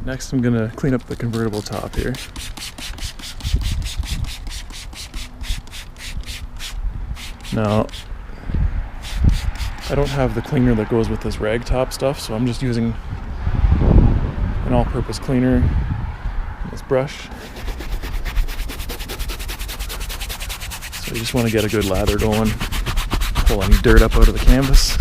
Alright, next I'm gonna clean up the convertible top here. Now, I don't have the cleaner that goes with this rag top stuff, so I'm just using an all-purpose cleaner and this brush. So you just want to get a good lather going, pull any dirt up out of the canvas.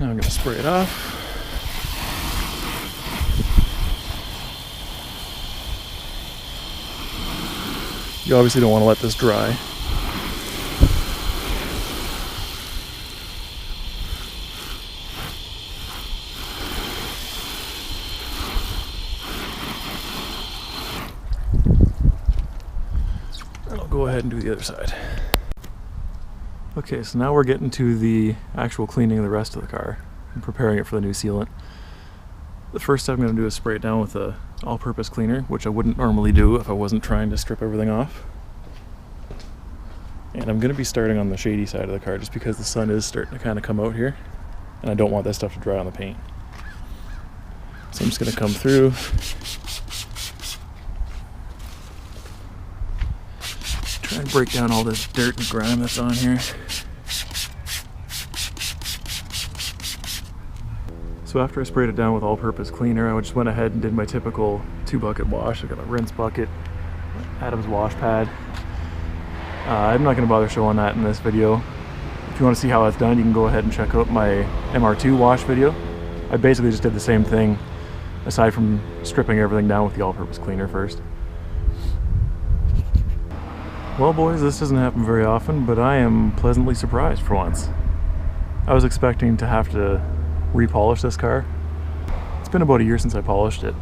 Now I'm going to spray it off. You obviously don't want to let this dry. And I'll go ahead and do the other side. Okay, so now we're getting to the actual cleaning of the rest of the car and preparing it for the new sealant. The first step I'm going to do is spray it down with a all-purpose cleaner, which I wouldn't normally do if I wasn't trying to strip everything off. And I'm going to be starting on the shady side of the car just because the sun is starting to kind of come out here and I don't want that stuff to dry on the paint. So I'm just going to come through, try and break down all this dirt and grime that's on here. So after I sprayed it down with all-purpose cleaner, I just went ahead and did my typical 2-bucket wash. I got a rinse bucket, Adam's wash pad. I'm not going to bother showing that in this video. If you want to see how that's done, you can go ahead and check out my MR2 wash video. I basically just did the same thing, aside from stripping everything down with the all-purpose cleaner first. Well boys, this doesn't happen very often, but I am pleasantly surprised for once. I was expecting to have to repolish this car. It's been about a year since I polished it,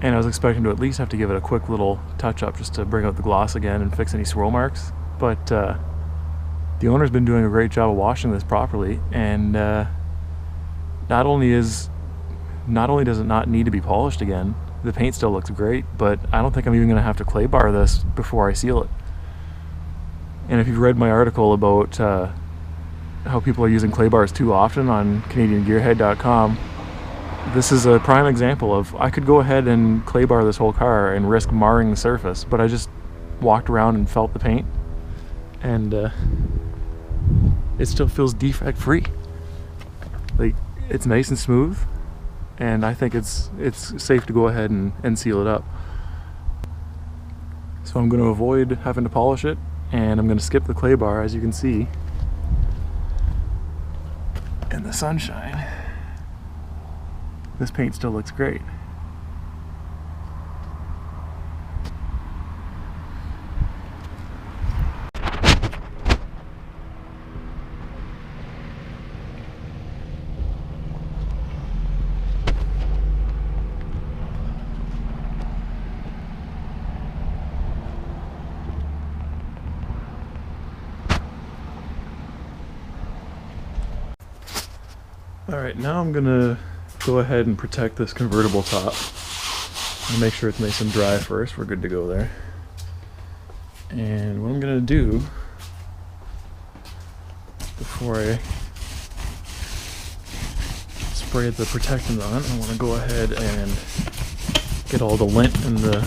and I was expecting to at least have to give it a quick little touch up just to bring out the gloss again and fix any swirl marks, but the owner's been doing a great job of washing this properly, and not only does it not need to be polished again, the paint still looks great, but I don't think I'm even going to have to clay bar this before I seal it. And if you've read my article about how people are using clay bars too often on CanadianGearhead.com, this is a prime example of I could go ahead and clay bar this whole car and risk marring the surface, but I just walked around and felt the paint, and it still feels defect free. Like, it's nice and smooth, and I think it's safe to go ahead and seal it up. So I'm going to avoid having to polish it, and I'm going to skip the clay bar, as you can see in the sunshine. This paint still looks great. Alright, now I'm gonna go ahead and protect this convertible top. I'll make sure it's nice and dry first. We're good to go there. And what I'm gonna do before I spray the protectant on, I want to go ahead and get all the lint and the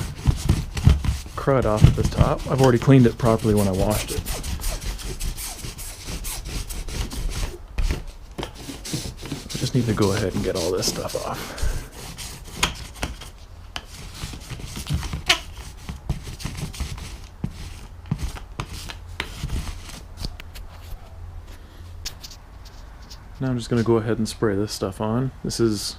crud off at the top. I've already cleaned it properly when I washed it. Just need to go ahead and get all this stuff off. Now I'm just going to go ahead and spray this stuff on. This is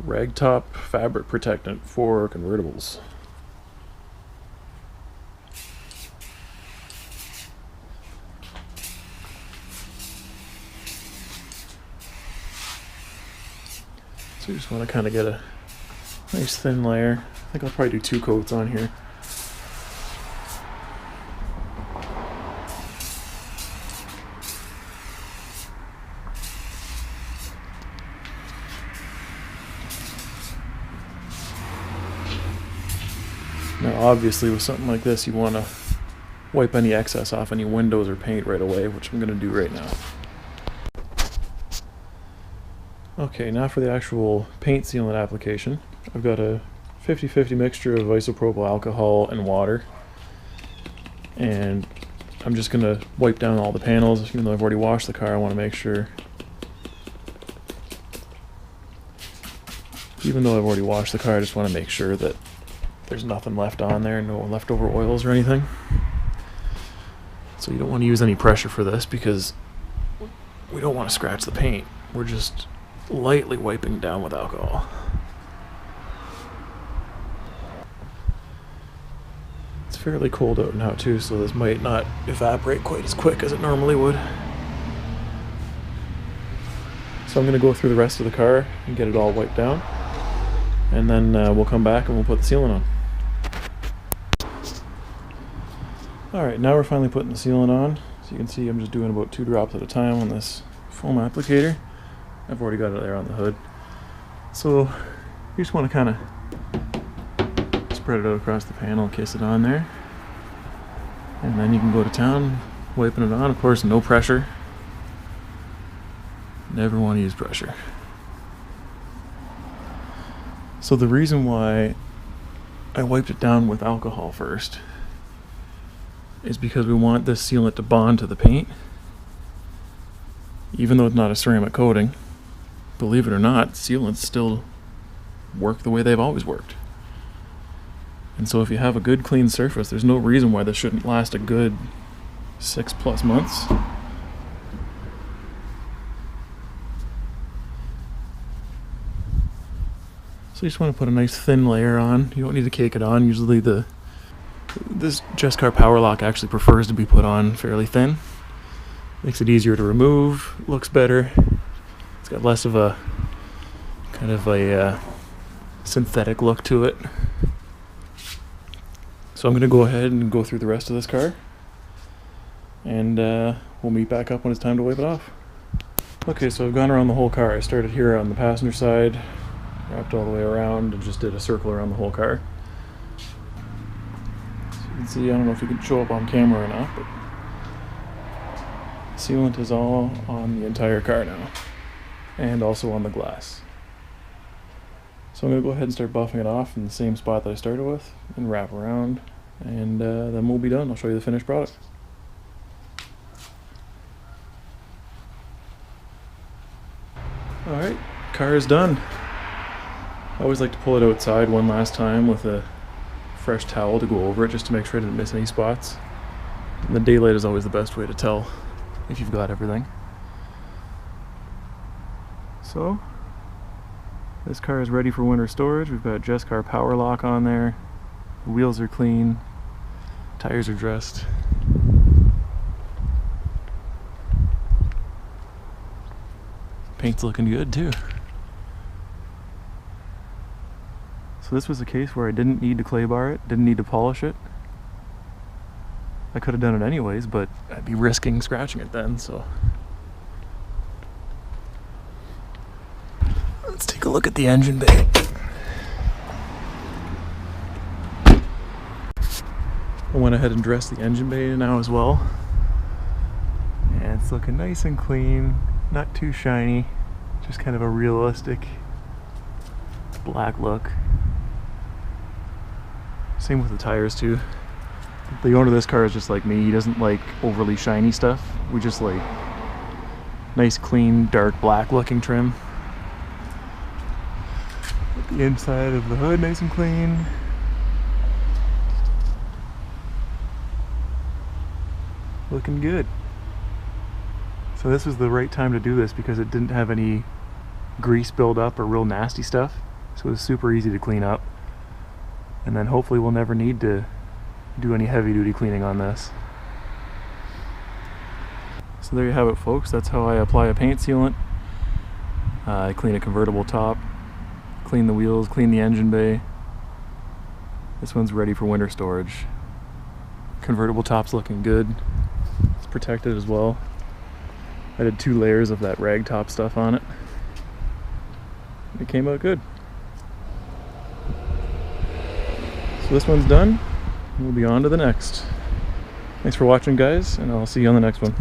Ragtop Fabric Protectant for convertibles. So you just want to kind of get a nice thin layer. I think I'll probably do 2 coats on here. Now obviously with something like this you want to wipe any excess off any windows or paint right away, which I'm going to do right now. Okay, now for the actual paint sealant application. I've got a 50-50 mixture of isopropyl alcohol and water, and I'm just going to wipe down all the panels. Even though I've already washed the car, I want to make sure. Even though I've already washed the car, I just want to make sure that there's nothing left on there, no leftover oils or anything. So you don't want to use any pressure for this because we don't want to scratch the paint. We're just lightly wiping down with alcohol. It's fairly cold out now too, so this might not evaporate quite as quick as it normally would. So I'm going to go through the rest of the car and get it all wiped down, and then we'll come back and we'll put the sealant on. Alright, now we're finally putting the sealant on. So you can see I'm just doing about 2 drops at a time on this foam applicator. I've already got it there on the hood. So you just want to kind of spread it out across the panel, kiss it on there. And then you can go to town wiping it on. Of course, no pressure. Never want to use pressure. So the reason why I wiped it down with alcohol first is because we want this sealant to bond to the paint. Even though it's not a ceramic coating, believe it or not, sealants still work the way they've always worked. And so if you have a good clean surface, there's no reason why this shouldn't last a good 6+ months. So you just want to put a nice thin layer on. You don't need to cake it on. Usually this Jescar Powerlock actually prefers to be put on fairly thin. Makes it easier to remove, looks better. It's got less of a kind of a synthetic look to it. So I'm going to go ahead and go through the rest of this car, and we'll meet back up when it's time to wipe it off. Okay, so I've gone around the whole car. I started here on the passenger side, wrapped all the way around, and just did a circle around the whole car. You can see, I don't know if you can show up on camera or not, but sealant is all on the entire car now, and also on the glass. So I'm going to go ahead and start buffing it off in the same spot that I started with, and wrap around, and then we'll be done. I'll show you the finished product. Alright, car is done. I always like to pull it outside one last time with a fresh towel to go over it, just to make sure I didn't miss any spots. And the daylight is always the best way to tell if you've got everything. So this car is ready for winter storage. We've got Jescar Powerlock on there. The wheels are clean. Tires are dressed. Paint's looking good too. So this was a case where I didn't need to clay bar it, didn't need to polish it. I could have done it anyways, but I'd be risking scratching it then, so. Let's take a look at the engine bay. I went ahead and dressed the engine bay now as well. And it's looking nice and clean, not too shiny, just kind of a realistic black look. Same with the tires too. The owner of this car is just like me. He doesn't like overly shiny stuff. We just like nice, clean, dark black looking trim. The inside of the hood nice and clean. Looking good. So this was the right time to do this because it didn't have any grease buildup or real nasty stuff. So it was super easy to clean up. And then hopefully we'll never need to do any heavy duty cleaning on this. So there you have it, folks. That's how I apply a paint sealant. I clean a convertible top, clean the wheels, clean the engine bay. This one's ready for winter storage. Convertible top's looking good. It's protected as well. I did 2 layers of that rag top stuff on it. It came out good. So this one's done. We'll be on to the next. Thanks for watching, guys, and I'll see you on the next one.